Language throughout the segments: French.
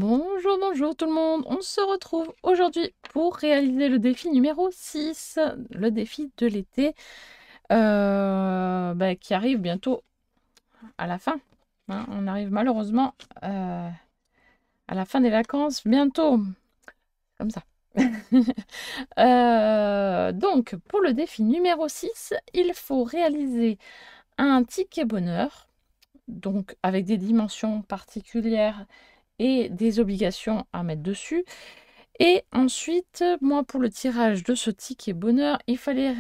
Bonjour, bonjour tout le monde. On se retrouve aujourd'hui pour réaliser le défi numéro 6, le défi de l'été qui arrive bientôt à la fin. Hein. On arrive malheureusement à la fin des vacances bientôt, comme ça. Donc, pour le défi numéro 6, il faut réaliser un ticket bonheur, donc avec des dimensions particulières et des obligations à mettre dessus. Et ensuite, moi, pour le tirage de ce ticket bonheur, il fallait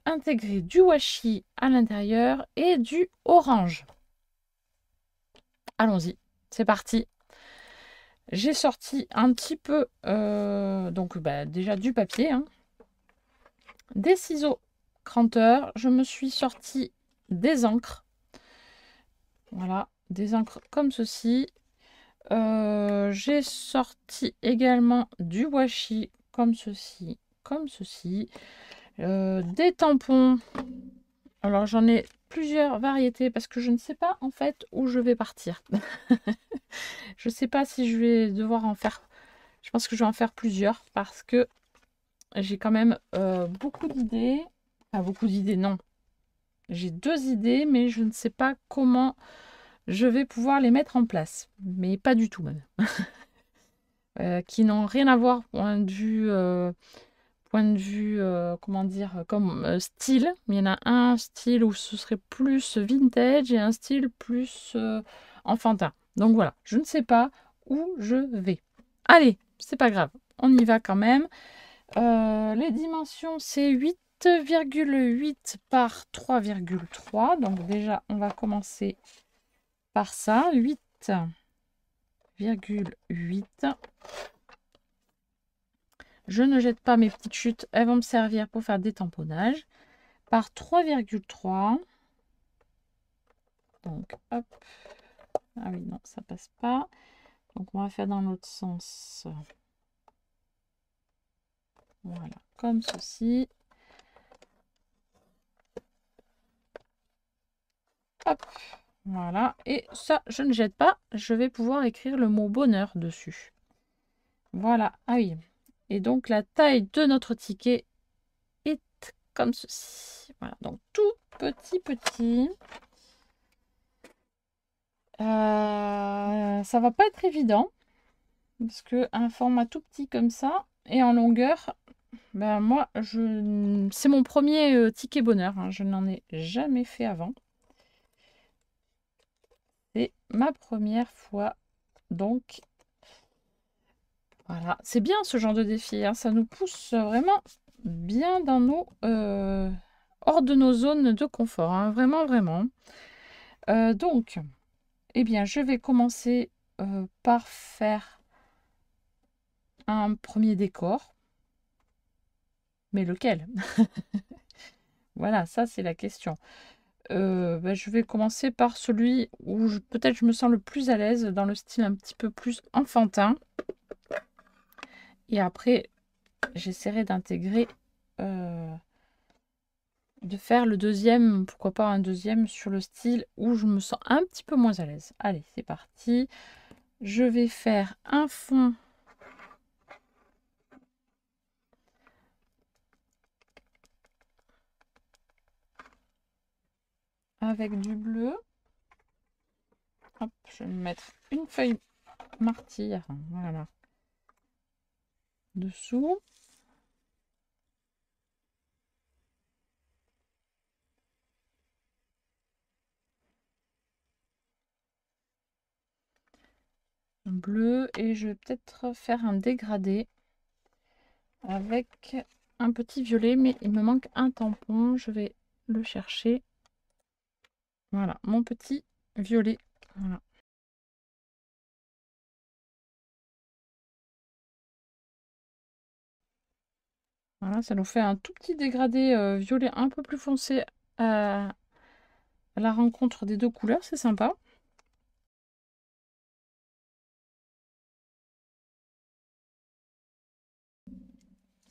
intégrer du washi à l'intérieur et du orange. Allons-y, c'est parti. J'ai sorti un petit peu, déjà du papier, hein, des ciseaux cranteurs. Je me suis sorti des encres. Voilà, des encres comme ceci. J'ai sorti également du washi comme ceci, des tampons. Alors j'en ai plusieurs variétés parce que je ne sais pas en fait où je vais partir. Je ne sais pas si je vais devoir en faire. Je pense que je vais en faire plusieurs parce que j'ai quand même beaucoup d'idées. Enfin beaucoup d'idées, non. J'ai 2 idées, mais je ne sais pas comment je vais pouvoir les mettre en place. Mais pas du tout même. Qui n'ont rien à voir point de vue comment dire, comme style. Il y en a un style où ce serait plus vintage et un style plus enfantin. Donc voilà, je ne sais pas où je vais. Allez, c'est pas grave, on y va quand même. Les dimensions, c'est 8,8 par 3,3. Donc déjà, on va commencer par ça. 8,8. Je ne jette pas mes petites chutes, elles vont me servir pour faire des tamponnages. Par 3,3. Donc, hop. Ah oui, non, ça passe pas. Donc, on va faire dans l'autre sens. Voilà, comme ceci. Hop, voilà. Et ça, je ne jette pas. Je vais pouvoir écrire le mot bonheur dessus. Voilà, ah oui. Et donc, la taille de notre ticket est comme ceci. Voilà, donc tout petit. Ça va pas être évident. Parce que un format tout petit comme ça et en longueur, ben moi, c'est mon premier ticket bonheur. Hein. Je n'en ai jamais fait avant. C'est ma première fois. Donc, voilà. C'est bien ce genre de défi. Hein. Ça nous pousse vraiment bien dans nos... hors de nos zones de confort. Hein. Vraiment, vraiment. Donc, eh bien, je vais commencer par faire un premier décor. Mais lequel? Voilà, ça c'est la question. Je vais commencer par celui où peut-être je me sens le plus à l'aise, dans le style un petit peu plus enfantin. Et après, j'essaierai d'intégrer, de faire le deuxième, pourquoi pas un deuxième sur le style où je me sens un petit peu moins à l'aise. Allez, c'est parti. Je vais faire un fond avec du bleu. Hop, je vais me mettre une feuille martyr, voilà, dessous. Bleu et je vais peut-être faire un dégradé avec un petit violet, mais il me manque un tampon, je vais le chercher. Voilà, mon petit violet. Voilà. Voilà, ça nous fait un tout petit dégradé violet un peu plus foncé à la rencontre des deux couleurs, c'est sympa.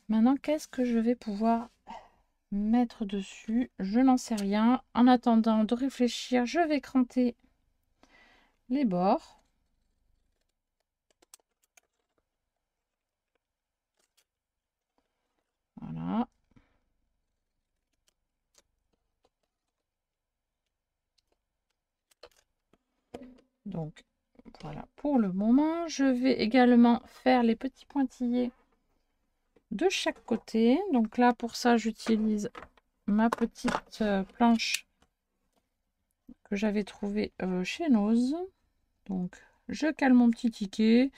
Maintenant, qu'est-ce que je vais pouvoir mettre dessus? Je n'en sais rien. En attendant de réfléchir, je vais cranter les bords. Donc voilà pour le moment. Je vais également faire les petits pointillés de chaque côté. Donc là, pour ça, j'utilise ma petite planche que j'avais trouvée chez Nose. Donc je cale mon petit ticket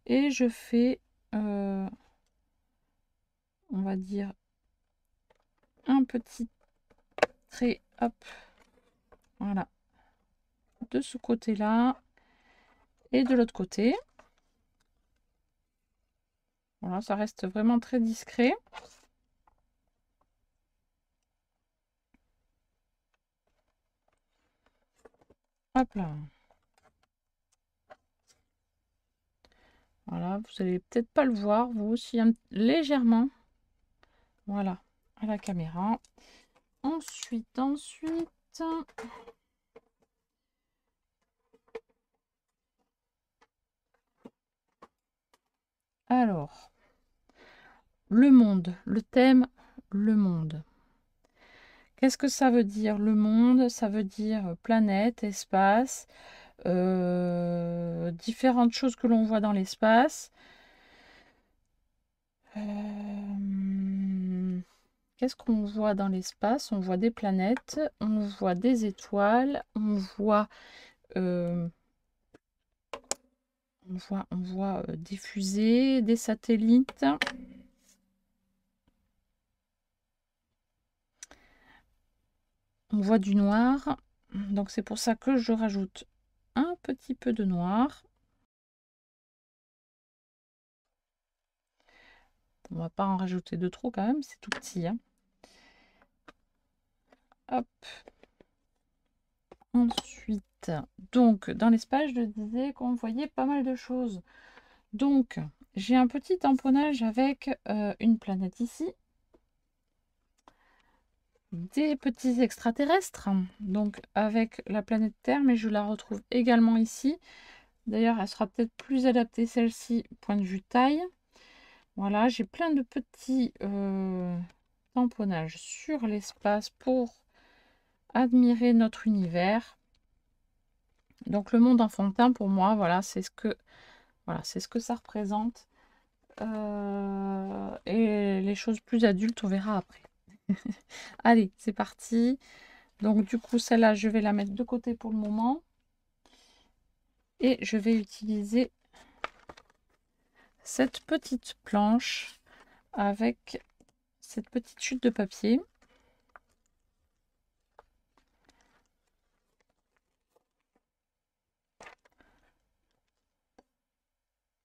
et je fais, on va dire, un petit trait, hop, voilà, de ce côté-là et de l'autre côté. Voilà, ça reste vraiment très discret. Hop là. Voilà, vous allez peut-être pas le voir, vous aussi, légèrement. Voilà, à la caméra. Ensuite. Alors, le monde, le thème, le monde. Qu'est-ce que ça veut dire, le monde? Ça veut dire planète, espace, différentes choses que l'on voit dans l'espace. Qu'est-ce qu'on voit dans l'espace? On voit des planètes, on voit des étoiles, on voit des fusées, des satellites. On voit du noir. Donc c'est pour ça que je rajoute un petit peu de noir. On va pas en rajouter de trop quand même, c'est tout petit, hein. Hop. Ensuite, donc dans l'espace, je disais qu'on voyait pas mal de choses. Donc, j'ai un petit tamponnage avec une planète ici. Des petits extraterrestres, donc avec la planète Terre, mais je la retrouve également ici. D'ailleurs, elle sera peut-être plus adaptée, celle-ci, point de vue taille. Voilà, j'ai plein de petits tamponnages sur l'espace pour admirer notre univers. Donc le monde enfantin, pour moi, voilà, c'est ce que ça représente. Et les choses plus adultes, on verra après. Allez, c'est parti. Donc du coup, celle-là, je vais la mettre de côté pour le moment. Et je vais utiliser cette petite planche avec cette petite chute de papier.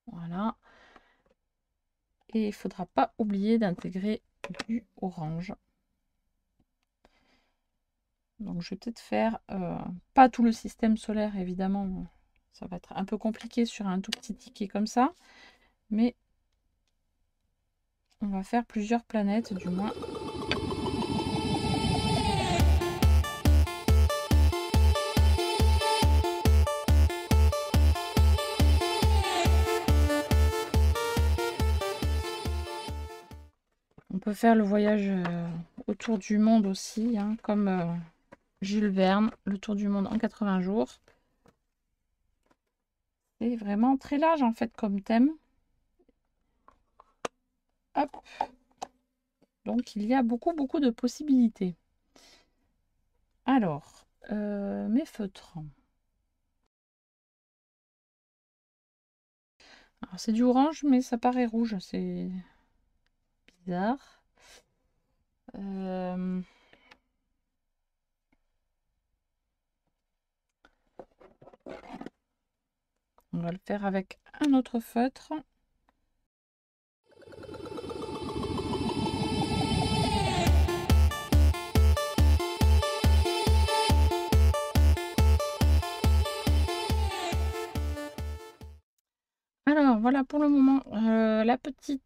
Voilà. Et il ne faudra pas oublier d'intégrer du orange. Donc je vais peut-être faire, pas tout le système solaire évidemment, ça va être un peu compliqué sur un tout petit ticket comme ça, mais on va faire plusieurs planètes du moins. On peut faire le voyage autour du monde aussi, hein, comme Jules Verne, le tour du monde en 80 jours. C'est vraiment très large en fait comme thème. Hop. Donc il y a beaucoup de possibilités. Alors, mes feutres. Alors c'est du orange mais ça paraît rouge, c'est bizarre. On va le faire avec un autre feutre. Alors voilà pour le moment le petit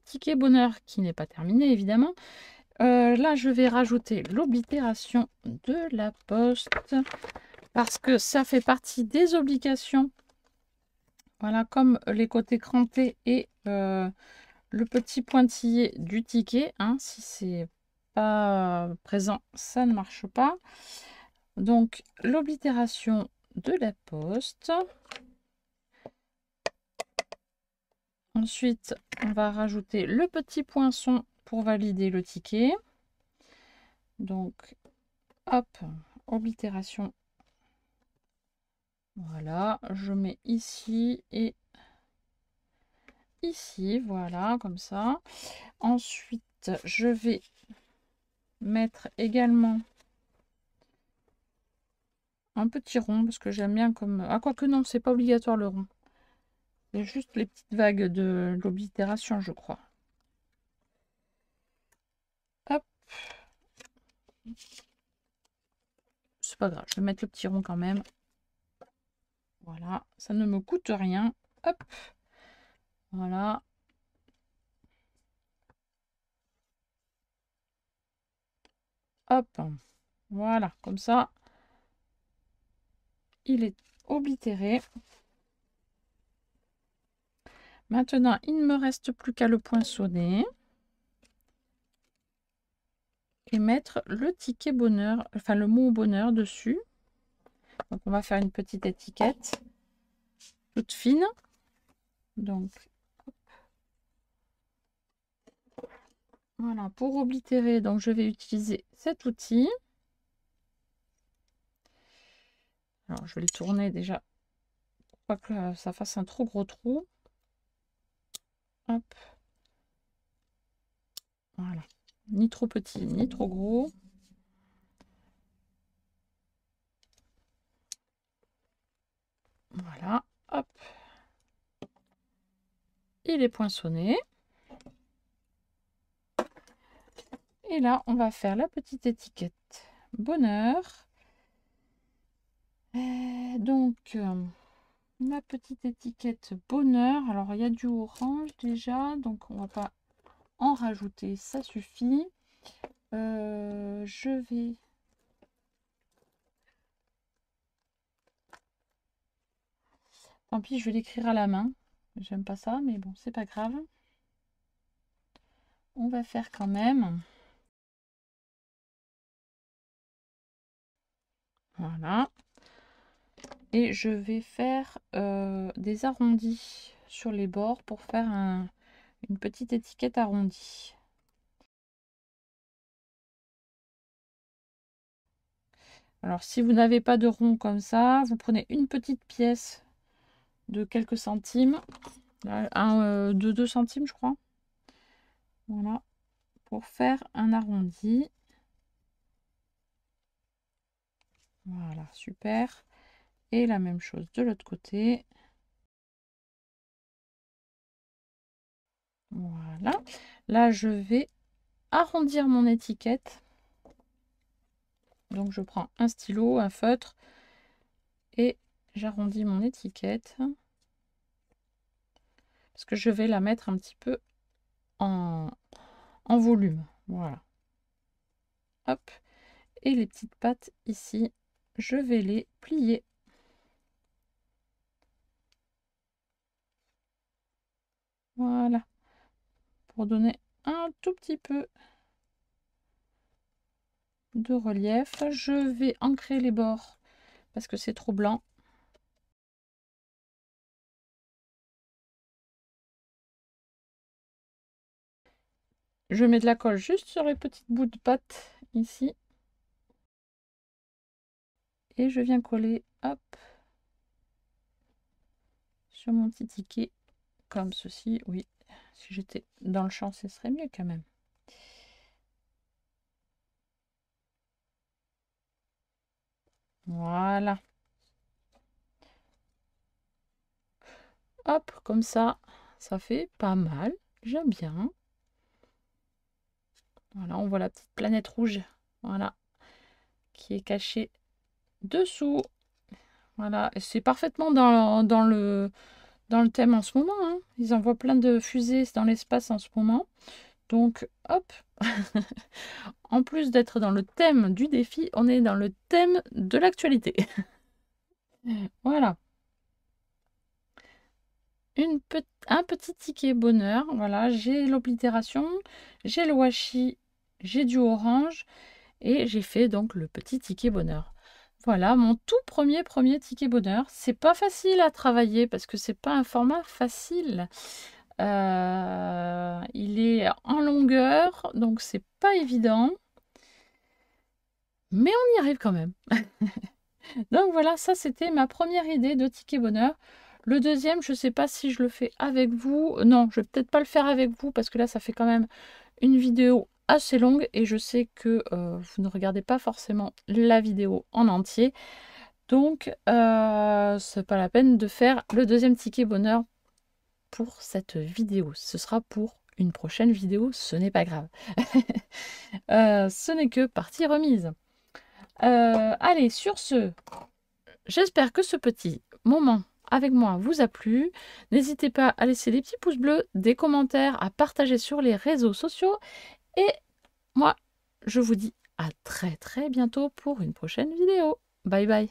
ticket bonheur qui n'est pas terminé évidemment. Là je vais rajouter l'oblitération de la poste parce que ça fait partie des obligations. Voilà, comme les côtés crantés et le petit pointillé du ticket, hein, si c'est pas présent ça ne marche pas. Donc l'oblitération de la poste. Ensuite, on va rajouter le petit poinçon pour valider le ticket. Donc, hop, oblitération. Voilà, je mets ici et ici, voilà, comme ça. Ensuite, je vais mettre également un petit rond parce que j'aime bien comme... Ah, quoique non, c'est pas obligatoire le rond. C'est juste les petites vagues de l'oblitération, je crois. Hop. C'est pas grave, je vais mettre le petit rond quand même. Voilà, ça ne me coûte rien. Hop. Voilà. Hop. Voilà, comme ça, il est oblitéré. Maintenant, il ne me reste plus qu'à le poinçonner. Et mettre le ticket bonheur, enfin le mot bonheur dessus. Donc on va faire une petite étiquette toute fine. Donc voilà, pour oblitérer, donc je vais utiliser cet outil. Alors je vais le tourner déjà pour pas que ça fasse un trop gros trou. Hop. Voilà. Ni trop petit, ni trop gros. Voilà. Hop. Il est poinçonné. Et là, on va faire la petite étiquette bonheur. Donc, ma petite étiquette bonheur. Alors, il y a du orange déjà, donc on va pas en rajouter, ça suffit. Je vais... Tant pis, je vais l'écrire à la main. J'aime pas ça, mais bon, c'est pas grave. On va faire quand même. Voilà. Et je vais faire des arrondis sur les bords pour faire une petite étiquette arrondie. Alors, si vous n'avez pas de rond comme ça, vous prenez une petite pièce de quelques centimes, de 2 centimes, je crois. Voilà, pour faire un arrondi. Voilà, super. Et la même chose de l'autre côté. Voilà. Là, je vais arrondir mon étiquette. Donc, je prends un stylo, un feutre et j'arrondis mon étiquette. Parce que je vais la mettre un petit peu en volume. Voilà. Hop. Et les petites pattes ici, je vais les plier. Voilà. Pour donner un tout petit peu de relief. Je vais ancrer les bords parce que c'est trop blanc. Je mets de la colle juste sur les petites bouts de pâte ici. Et je viens coller, hop, sur mon petit ticket, comme ceci. Oui, si j'étais dans le champ, ce serait mieux quand même. Voilà. Hop, comme ça fait pas mal. J'aime bien. Voilà, on voit la petite planète rouge. Voilà. Qui est cachée dessous. Voilà, c'est parfaitement dans le thème en ce moment. Hein. Ils envoient plein de fusées dans l'espace en ce moment. Donc, hop. En plus d'être dans le thème du défi, on est dans le thème de l'actualité. Voilà. Un petit ticket bonheur. Voilà, j'ai l'oblitération, j'ai le washi, j'ai du orange et j'ai fait donc le petit ticket bonheur. Voilà, mon tout premier ticket bonheur. C'est pas facile à travailler parce que c'est pas un format facile. Il est en longueur, donc c'est pas évident. Mais on y arrive quand même. Donc voilà, ça c'était ma première idée de ticket bonheur. Le deuxième, je ne sais pas si je le fais avec vous. Non, je vais peut-être pas le faire avec vous parce que là, ça fait quand même une vidéo assez longue et je sais que vous ne regardez pas forcément la vidéo en entier. Donc, c'est pas la peine de faire le deuxième ticket bonheur pour cette vidéo. Ce sera pour une prochaine vidéo, ce n'est pas grave. Ce n'est que partie remise. Allez, sur ce, j'espère que ce petit moment avec moi vous a plu. N'hésitez pas à laisser des petits pouces bleus, des commentaires, à partager sur les réseaux sociaux. Et moi, je vous dis à très bientôt pour une prochaine vidéo. Bye bye.